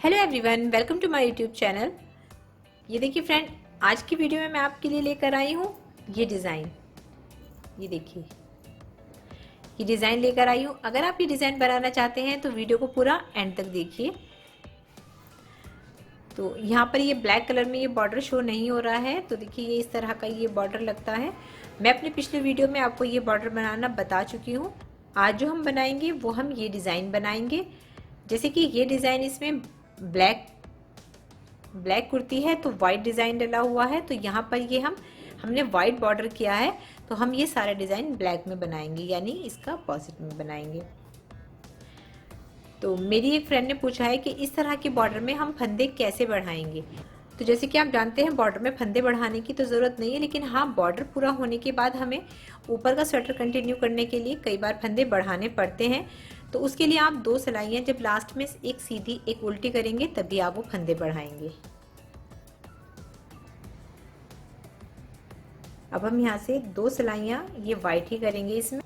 Hello everyone, welcome to my YouTube channel. ये देखिए friend, आज की वीडियो में मैं आपके लिए लेकर आई हूँ ये डिज़ाइन। ये देखिए, ये डिज़ाइन लेकर आई हूँ। अगर आप ये डिज़ाइन बनाना चाहते हैं तो वीडियो को पूरा एंड तक देखिए। तो यहाँ पर ये ब्लैक कलर में ये बॉर्डर शो नहीं हो रहा है, तो देखिए ये इस तरह का ये बॉर्डर लगता है। मैं अपने पिछले वीडियो में आपको ये बॉर्डर बनाना बता चुकी हूँ। आज जो हम बनाएंगे वो हम ये डिज़ाइन बनाएंगे। जैसे कि ये डिज़ाइन इसमें ब्लैक कुर्ती है तो वाइट डिज़ाइन डला हुआ है, तो यहाँ पर ये हमने वाइट बॉर्डर किया है, तो हम ये सारा डिज़ाइन ब्लैक में बनाएंगे, यानी इसका अपोजिट में बनाएंगे। तो मेरी एक फ्रेंड ने पूछा है कि इस तरह के बॉर्डर में हम फंदे कैसे बढ़ाएंगे। तो जैसे कि आप जानते हैं बॉर्डर में फंदे बढ़ाने की तो ज़रूरत नहीं है, लेकिन हाँ, बॉर्डर पूरा होने के बाद हमें ऊपर का स्वेटर कंटिन्यू करने के लिए कई बार फंदे बढ़ाने पड़ते हैं। तो उसके लिए आप 2 सिलाइयाँ जब लास्ट में एक सीधी एक उल्टी करेंगे तभी आप वो फंदे बढ़ाएंगे। अब हम यहाँ से 2 सिलाइयाँ ये वाइट ही करेंगे। इसमें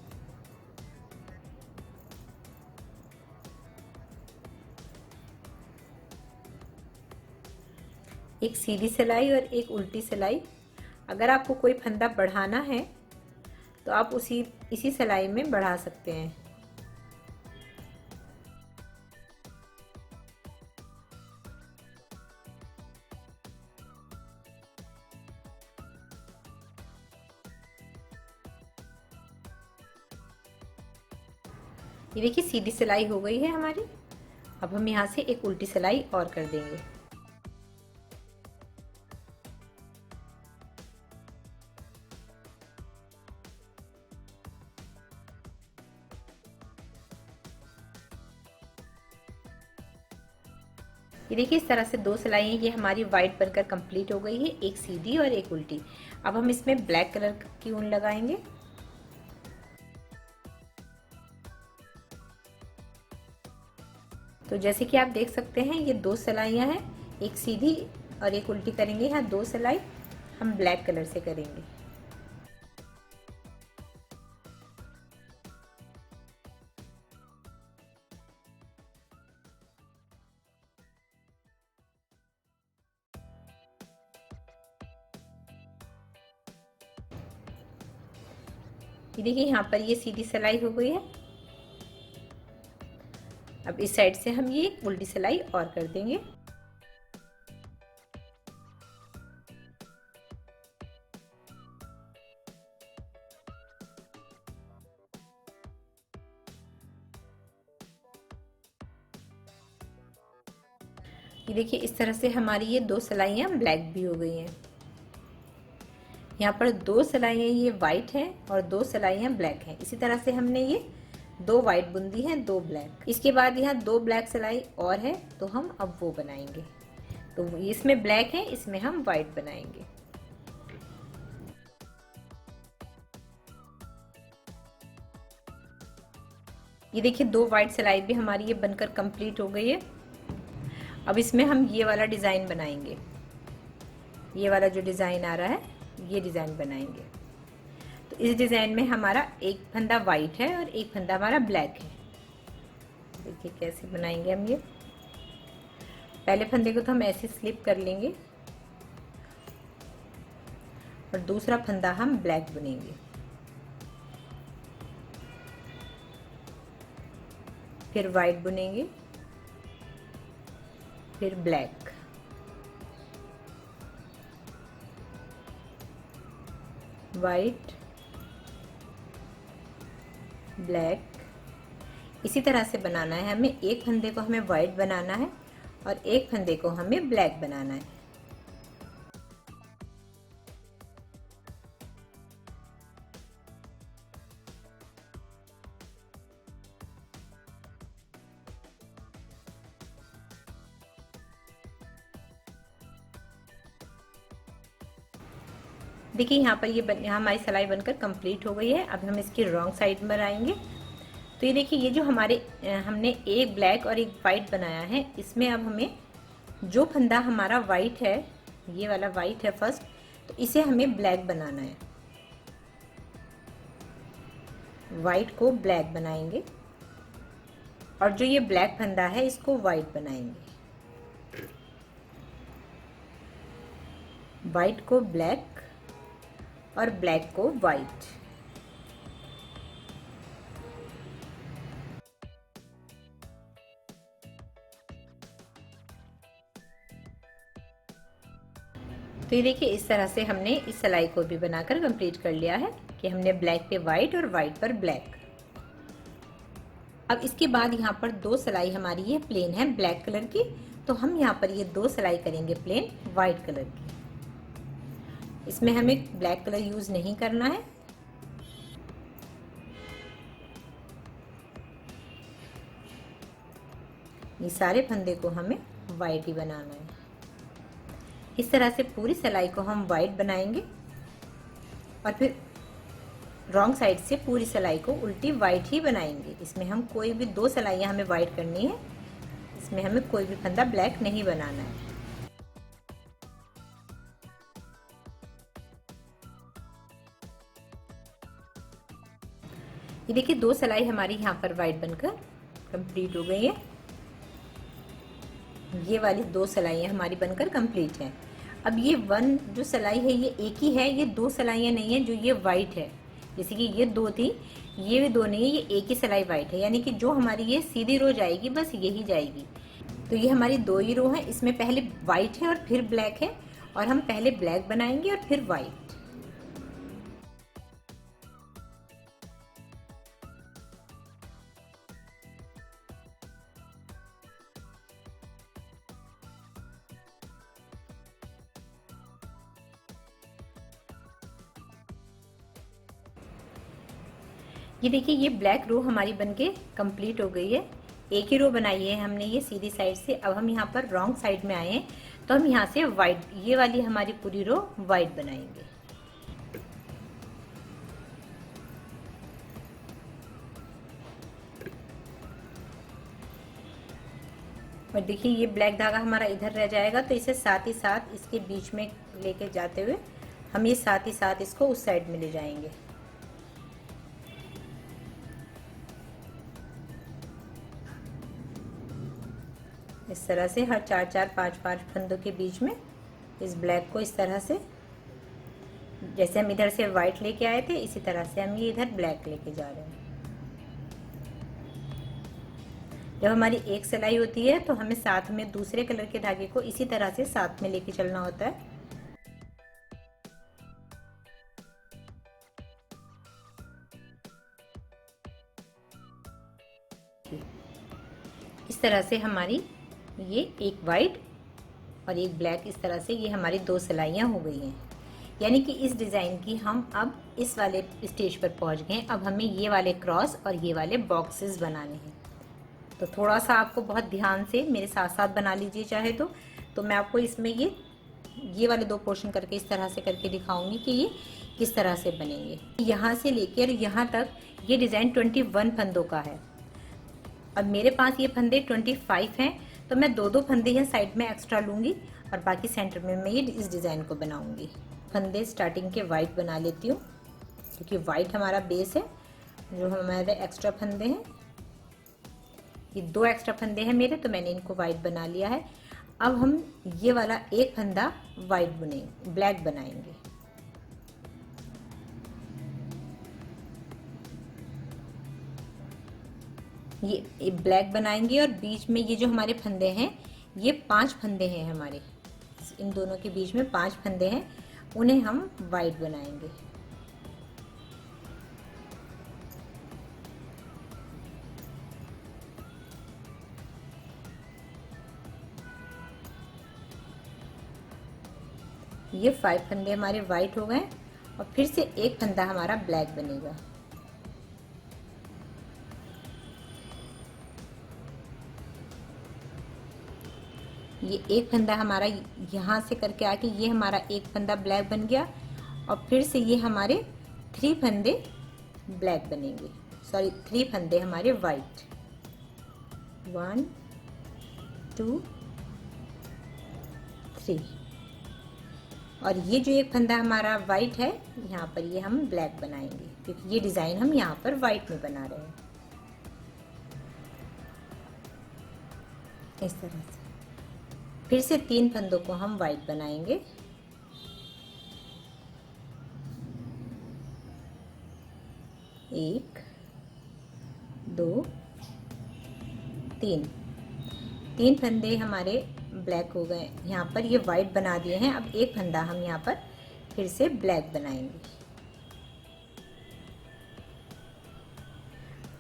एक सीधी सिलाई और एक उल्टी सिलाई। अगर आपको कोई फंदा बढ़ाना है तो आप इसी सिलाई में बढ़ा सकते हैं। ये देखिए सीधी सिलाई हो गई है हमारी। अब हम यहाँ से एक उल्टी सिलाई और कर देंगे। ये देखिए इस तरह से 2 सिलाइयाँ ये हमारी वाइट बनकर कंप्लीट हो गई है, एक सीधी और एक उल्टी। अब हम इसमें ब्लैक कलर की ऊन लगाएंगे। तो जैसे कि आप देख सकते हैं ये 2 सिलाइयाँ हैं, एक सीधी और एक उल्टी करेंगे। यहाँ 2 सिलाई हम ब्लैक कलर से करेंगे। ये देखिए यहाँ पर ये सीधी सिलाई हो गई है। अब इस साइड से हम ये उल्टी सिलाई और कर देंगे। ये देखिए इस तरह से हमारी ये 2 सिलाइयाँ ब्लैक भी हो गई हैं। यहाँ पर 2 सिलाइयाँ ये वाइट हैं और 2 सिलाइयाँ ब्लैक हैं। इसी तरह से हमने ये 2 वाइट बुंदी हैं, 2 ब्लैक। इसके बाद यहाँ 2 ब्लैक सिलाई और है, तो हम अब वो बनाएंगे। तो इसमें ब्लैक है, इसमें हम वाइट बनाएंगे। ये देखिए 2 वाइट सिलाई भी हमारी ये बनकर कंप्लीट हो गई है। अब इसमें हम ये वाला डिज़ाइन बनाएंगे। ये वाला जो डिज़ाइन आ रहा है ये डिज़ाइन बनाएंगे। तो इस डिज़ाइन में हमारा एक फंदा वाइट है और एक फंदा हमारा ब्लैक है। देखिए कैसे बनाएंगे हम ये। पहले फंदे को तो हम ऐसे स्लिप कर लेंगे और दूसरा फंदा हम ब्लैक बुनेंगे। फिर वाइट बुनेंगे, फिर ब्लैक, वाइट, ब्लैक। इसी तरह से बनाना है हमें। एक फंदे को हमें वाइट बनाना है और एक फंदे को हमें ब्लैक बनाना है। देखिए यहाँ पर यहाँ हमारी सिलाई बनकर कंप्लीट हो गई है। अब हम इसकी रॉन्ग साइड में आएंगे। तो ये देखिए ये जो हमने एक ब्लैक और एक वाइट बनाया है, इसमें अब हमें जो फंदा हमारा वाइट है, ये वाला वाइट है फर्स्ट, तो इसे हमें ब्लैक बनाना है। वाइट को ब्लैक बनाएंगे और जो ये ब्लैक फंदा है इसको वाइट बनाएंगे। वाइट को ब्लैक और ब्लैक को वाइट। तो ये देखिए इस तरह से हमने इस सिलाई को भी बनाकर कंप्लीट कर लिया है कि हमने ब्लैक पे वाइट और वाइट पर ब्लैक। अब इसके बाद यहाँ पर दो सिलाई हमारी ये प्लेन है ब्लैक कलर की, तो हम यहाँ पर ये दो सिलाई करेंगे प्लेन वाइट कलर की। इसमें हमें ब्लैक कलर यूज नहीं करना है। ये सारे फंदे को हमें वाइट ही बनाना है। इस तरह से पूरी सिलाई को हम वाइट बनाएंगे और फिर रॉन्ग साइड से पूरी सिलाई को उल्टी वाइट ही बनाएंगे। इसमें हम कोई भी दो सिलाइयाँ हमें वाइट करनी है, इसमें हमें कोई भी फंदा ब्लैक नहीं बनाना है। ये देखिए दो सिलाई हमारी यहाँ पर वाइट बनकर कंप्लीट हो गई है। ये वाली दो सिलाइयाँ हमारी बनकर कंप्लीट हैं। अब ये वन जो सिलाई है ये एक ही है, ये दो सिलाइयाँ नहीं है जो ये वाइट है। जैसे कि ये दो थी, ये भी दो नहीं है, ये एक ही सिलाई वाइट है, यानी कि जो हमारी ये सीधी रो जाएगी बस यही जाएगी। तो ये हमारी दो ही रो है, इसमें पहले वाइट है और फिर ब्लैक है, और हम पहले ब्लैक बनाएंगे और फिर वाइट। ये देखिए ये ब्लैक रो हमारी बनके कंप्लीट हो गई है। एक ही रो बनाई है हमने ये सीधी साइड से। अब हम यहाँ पर रॉन्ग साइड में आए हैं, तो हम यहाँ से वाइट, ये वाली हमारी पूरी रो वाइट बनाएंगे। और देखिए ये ब्लैक धागा हमारा इधर रह जाएगा, तो इसे साथ ही साथ इसके बीच में लेके जाते हुए हम ये साथ ही साथ इसको उस साइड में ले जाएंगे। इस तरह से हर चार चार पांच पांच फंदों के बीच में इस ब्लैक को इस तरह से, जैसे हम इधर से वाइट लेके आए थे इसी तरह से हम ये इधर ब्लैक लेके जा रहे हैं। जब हमारी एक सिलाई होती है तो हमें साथ में दूसरे कलर के धागे को इसी तरह से साथ में लेके चलना होता है। इस तरह से हमारी ये एक वाइट और एक ब्लैक, इस तरह से ये हमारी दो सिलाइयाँ हो गई हैं। यानी कि इस डिज़ाइन की हम अब इस वाले स्टेज पर पहुंच गए। अब हमें ये वाले क्रॉस और ये वाले बॉक्सेस बनाने हैं। तो थोड़ा सा आपको बहुत ध्यान से मेरे साथ साथ बना लीजिए चाहे तो मैं आपको इसमें ये वाले दो पोर्शन करके इस तरह से करके दिखाऊंगी कि ये किस तरह से बनेंगे। यहाँ से लेकर यहाँ तक ये डिज़ाइन 21 फंदों का है। अब मेरे पास ये फंदे 25 हैं, तो मैं दो दो फंदे यहाँ साइड में एक्स्ट्रा लूँगी और बाकी सेंटर में मैं ये इस डिज़ाइन को बनाऊँगी। फंदे स्टार्टिंग के वाइट बना लेती हूँ, क्योंकि वाइट हमारा बेस है। जो हमारे एक्स्ट्रा फंदे हैं, ये दो एक्स्ट्रा फंदे हैं मेरे, तो मैंने इनको वाइट बना लिया है। अब हम ये वाला एक फंदा वाइट बुनेंगे, ब्लैक बनाएंगे। ये ब्लैक बनाएंगे और बीच में ये जो हमारे फंदे हैं, ये 5 फंदे हैं हमारे, इन दोनों के बीच में 5 फंदे हैं, उन्हें हम वाइट बनाएंगे। ये 5 फंदे हमारे वाइट हो गए और फिर से एक फंदा हमारा ब्लैक बनेगा। ये एक फंदा हमारा यहाँ से करके आके ये हमारा एक फंदा ब्लैक बन गया और फिर से ये हमारे 3 फंदे ब्लैक बनेंगे, सॉरी 3 फंदे हमारे वाइट। 1 2 3। और ये जो एक फंदा हमारा वाइट है, यहाँ पर ये हम ब्लैक बनाएंगे, क्योंकि ये डिज़ाइन हम यहाँ पर वाइट में बना रहे हैं। इस तरह से फिर से 3 फंदों को हम वाइट बनाएंगे। 1 2 3 3 फंदे हमारे ब्लैक हो गए। यहाँ पर ये वाइट बना दिए हैं। अब एक फंदा हम यहाँ पर फिर से ब्लैक बनाएंगे।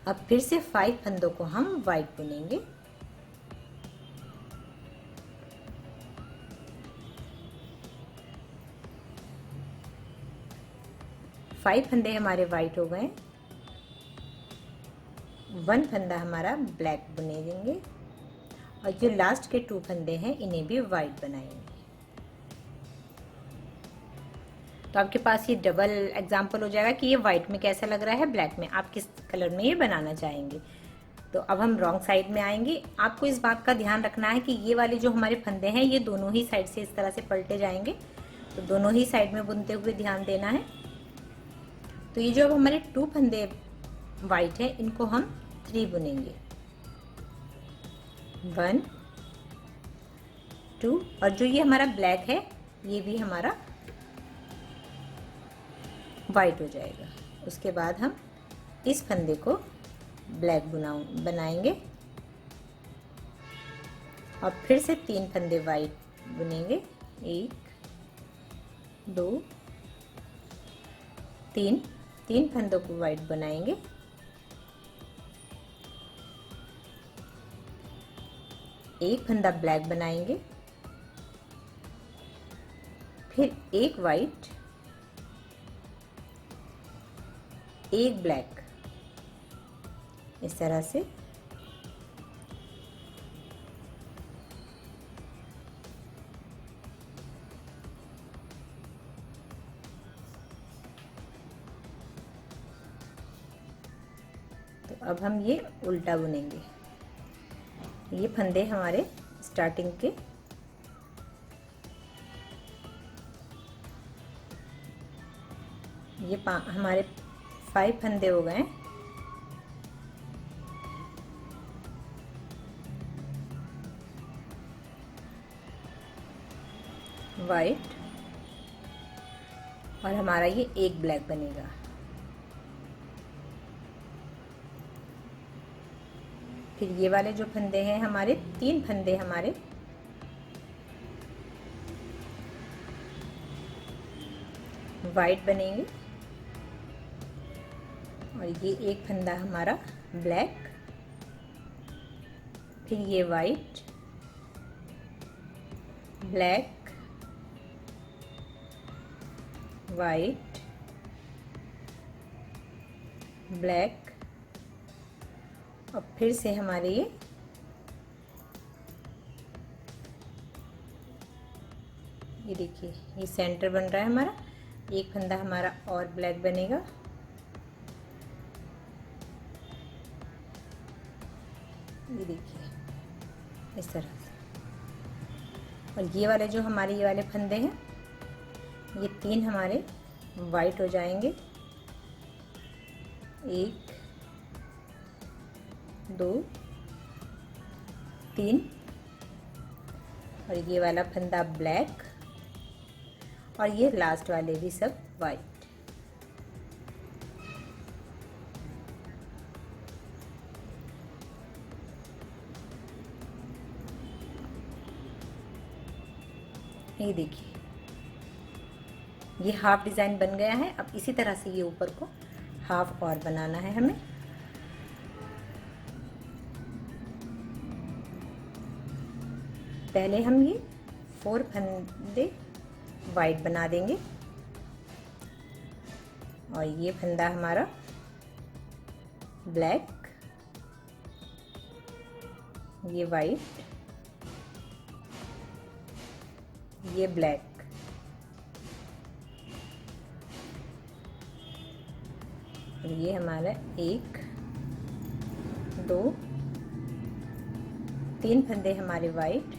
अब फिर से 5 फंदों को हम वाइट बुनेंगे। फाइव फंदे हमारे वाइट हो गए। 1 फंदा हमारा ब्लैक बुने देंगे और जो लास्ट के 2 फंदे हैं इन्हें भी वाइट बनाएंगे। तो आपके पास ये डबल एग्जाम्पल हो जाएगा कि ये वाइट में कैसा लग रहा है, ब्लैक में, आप किस कलर में ये बनाना चाहेंगे। तो अब हम रॉन्ग साइड में आएंगे। आपको इस बात का ध्यान रखना है कि ये वाले जो हमारे फंदे हैं ये दोनों ही साइड से इस तरह से पलटे जाएंगे, तो दोनों ही साइड में बुनते हुए ध्यान देना है। तो ये जो अब हमारे 2 फंदे वाइट है इनको हम 3 बुनेंगे। 1 2 और जो ये हमारा ब्लैक है ये भी हमारा वाइट हो जाएगा। उसके बाद हम इस फंदे को ब्लैक बनाएंगे और फिर से 3 फंदे वाइट बुनेंगे। 1 2 3 फंदों को वाइट बनाएंगे। एक फंदा ब्लैक बनाएंगे, फिर एक वाइट, एक ब्लैक, इस तरह से। तो अब हम ये उल्टा बुनेंगे। ये फंदे हमारे स्टार्टिंग के ये हमारे 5 फंदे हो गए। वाइट और हमारा ये एक ब्लैक बनेगा। फिर ये वाले जो फंदे हैं हमारे 3 फंदे हमारे वाइट बनेंगे और ये एक फंदा हमारा ब्लैक, फिर ये वाइट, ब्लैक, वाइट, ब्लैक और फिर से हमारे ये देखिए ये सेंटर बन रहा है हमारा। एक फंदा हमारा और ब्लैक बनेगा। ये देखिए इस तरह से। और ये वाले जो हमारे ये वाले फंदे हैं ये 3 हमारे वाइट हो जाएंगे। 1 2 3 और ये वाला फंदा ब्लैक और ये लास्ट वाले भी सब वाइट। ये देखिए ये हाफ डिज़ाइन बन गया है। अब इसी तरह से ये ऊपर को हाफ और बनाना है हमें। पहले हम ये 4 फंदे वाइट बना देंगे और ये फंदा हमारा ब्लैक, ये वाइट, ये ब्लैक, और ये हमारा 1 2 3 फंदे हमारे वाइट,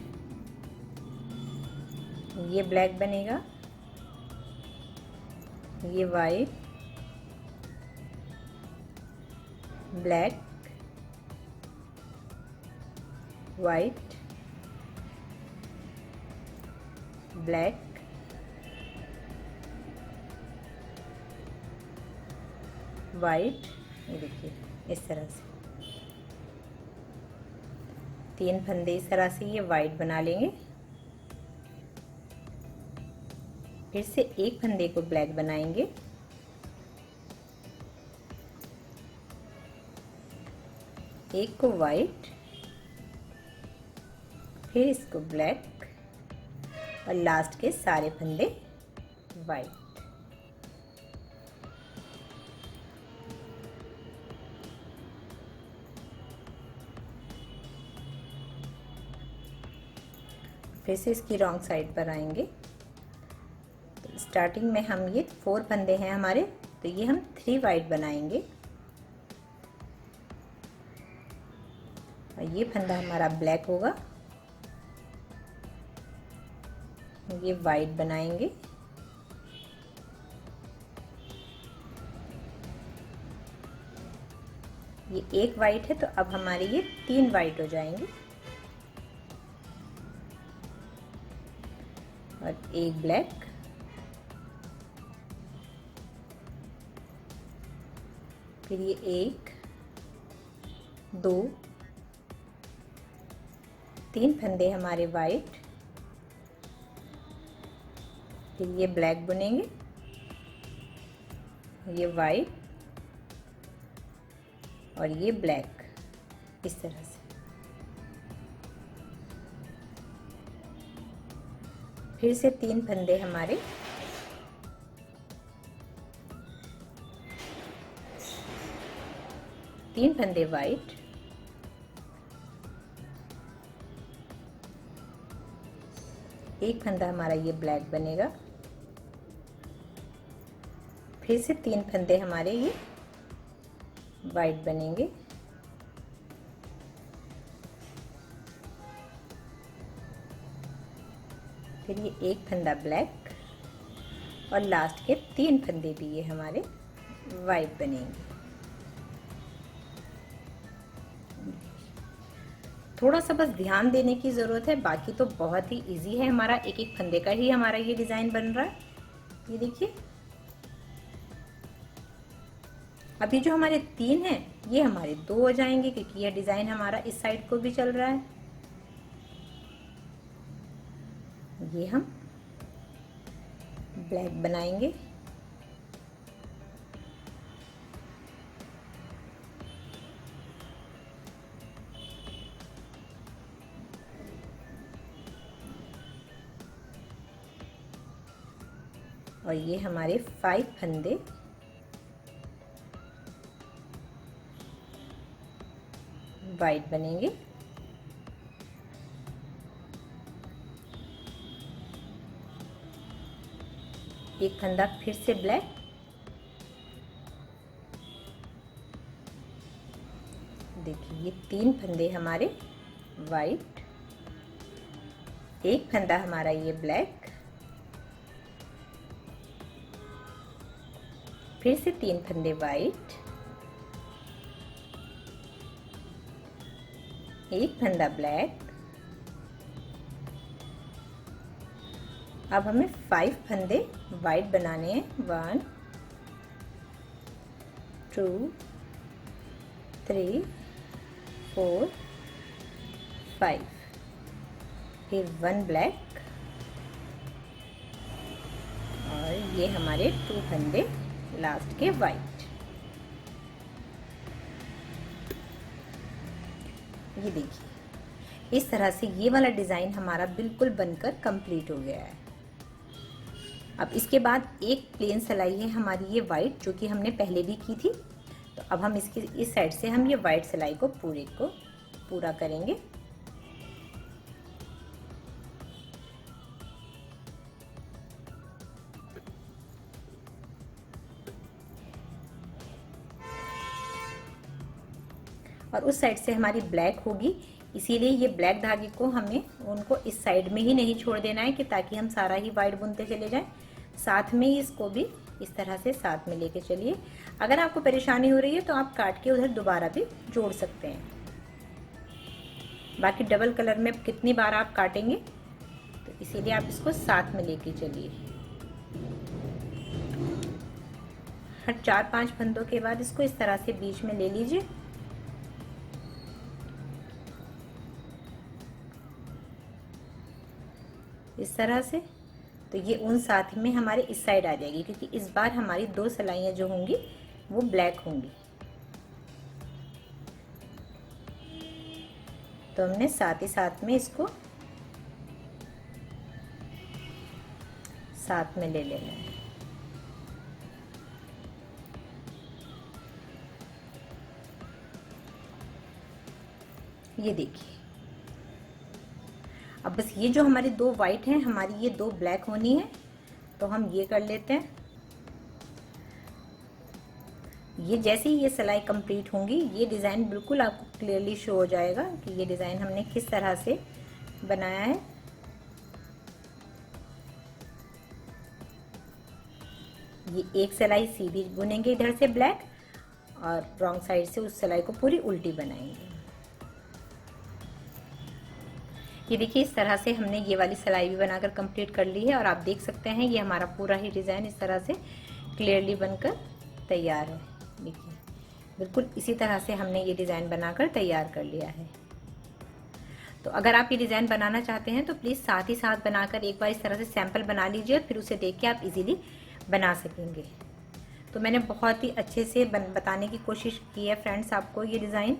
ये ब्लैक बनेगा, ये white, black, white, black, white, ये देखिए इस तरह से 3 फंदे इस तरह से ये वाइट बना लेंगे। फिर से एक फंदे को ब्लैक बनाएंगे, एक को वाइट, फिर इसको ब्लैक और लास्ट के सारे फंदे वाइट। फिर से इसकी रॉन्ग साइड पर आएंगे। तो स्टार्टिंग में हम ये 4 फंदे हैं हमारे, तो ये हम 3 वाइट बनाएंगे और ये फंदा हमारा ब्लैक होगा, ये वाइट बनाएंगे, ये एक वाइट है तो अब हमारे ये 3 वाइट हो जाएंगे और एक ब्लैक, फिर ये 1 2 3 फंदे हमारे वाइट, फिर ये ब्लैक बुनेंगे, ये वाइट और ये ब्लैक इस तरह से। फिर से 3 फंदे हमारे तीन फंदे वाइट, एक फंदा हमारा ये ब्लैक बनेगा, फिर से 3 फंदे हमारे ये वाइट बनेंगे, फिर ये एक फंदा ब्लैक और लास्ट के 3 फंदे भी ये हमारे वाइट बनेंगे। थोड़ा सा बस ध्यान देने की ज़रूरत है, बाकी तो बहुत ही इजी है। हमारा एक एक फंदे का ही हमारा ये डिज़ाइन बन रहा है। ये देखिए अभी जो हमारे 3 हैं ये हमारे 2 हो जाएंगे, क्योंकि यह डिज़ाइन हमारा इस साइड को भी चल रहा है। ये हम ब्लैक बनाएंगे, और ये हमारे 5 फंदे वाइट बनेंगे। एक फंदा फिर से ब्लैक, देखिए ये 3 फंदे हमारे वाइट, एक फंदा हमारा ये ब्लैक, फिर से 3 फंदे वाइट, एक फंदा ब्लैक। अब हमें 5 फंदे वाइट बनाने हैं। 1 2 3 4 5, फिर 1 ब्लैक और ये हमारे 2 फंदे लास्ट के वाइट। ये देखिए इस तरह से ये वाला डिज़ाइन हमारा बिल्कुल बनकर कंप्लीट हो गया है। अब इसके बाद एक प्लेन सिलाई है हमारी ये वाइट, जो कि हमने पहले भी की थी। तो अब हम इसकी इस साइड से हम ये वाइट सिलाई को पूरा करेंगे। और उस साइड से हमारी ब्लैक होगी, इसीलिए ये ब्लैक धागे को हमें उनको इस साइड में ही नहीं छोड़ देना है, कि ताकि हम सारा ही वाइट बुनते चले जाएं। साथ में ही इसको भी इस तरह से साथ में लेके चलिए। अगर आपको परेशानी हो रही है तो आप काट के उधर दोबारा भी जोड़ सकते हैं। बाकी डबल कलर में कितनी बार आप काटेंगे, तो इसीलिए आप इसको साथ में लेके चलिए। हर 4-5 फंदों के बाद इसको इस तरह से बीच में ले लीजिए। इस तरह से। तो ये ऊन साथ में हमारे इस साइड आ जाएगी, क्योंकि इस बार हमारी 2 सिलाइयाँ जो होंगी वो ब्लैक होंगी। तो हमने साथ ही साथ में इसको साथ में ले लेना है। ये देखिए, अब बस ये जो हमारी 2 वाइट हैं, हमारी ये 2 ब्लैक होनी है। तो हम ये कर लेते हैं। ये जैसे ही ये सिलाई कंप्लीट होंगी, ये डिज़ाइन बिल्कुल आपको क्लियरली शो हो जाएगा कि ये डिज़ाइन हमने किस तरह से बनाया है। ये एक सिलाई सीधी बुनेंगे इधर से ब्लैक, और रॉन्ग साइड से उस सिलाई को पूरी उल्टी बनाएंगे। ये देखिए, इस तरह से हमने ये वाली सिलाई भी बनाकर कंप्लीट कर ली है। और आप देख सकते हैं ये हमारा पूरा ही डिज़ाइन इस तरह से क्लियरली बनकर तैयार है। देखिए, बिल्कुल इसी तरह से हमने ये डिज़ाइन बनाकर तैयार कर लिया है। तो अगर आप ये डिज़ाइन बनाना चाहते हैं तो प्लीज़ साथ ही साथ बनाकर एक बार इस तरह से सैंपल बना लीजिए, फिर उसे देख के आप इजीली बना सकेंगे। तो मैंने बहुत ही अच्छे से बताने की कोशिश की है फ्रेंड्स आपको ये डिज़ाइन।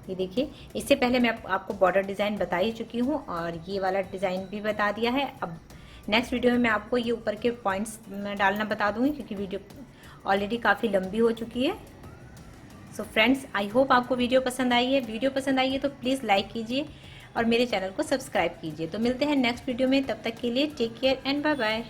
ये देखिए, इससे पहले मैं आपको बॉर्डर डिज़ाइन बता ही चुकी हूँ और ये वाला डिज़ाइन भी बता दिया है। अब नेक्स्ट वीडियो में मैं आपको ये ऊपर के पॉइंट्स डालना बता दूँगी, क्योंकि वीडियो ऑलरेडी काफ़ी लंबी हो चुकी है। सो फ्रेंड्स, आई होप आपको वीडियो पसंद आई है। वीडियो पसंद आई है तो प्लीज़ लाइक कीजिए और मेरे चैनल को सब्सक्राइब कीजिए। तो मिलते हैं नेक्स्ट वीडियो में, तब तक के लिए take care and bye bye.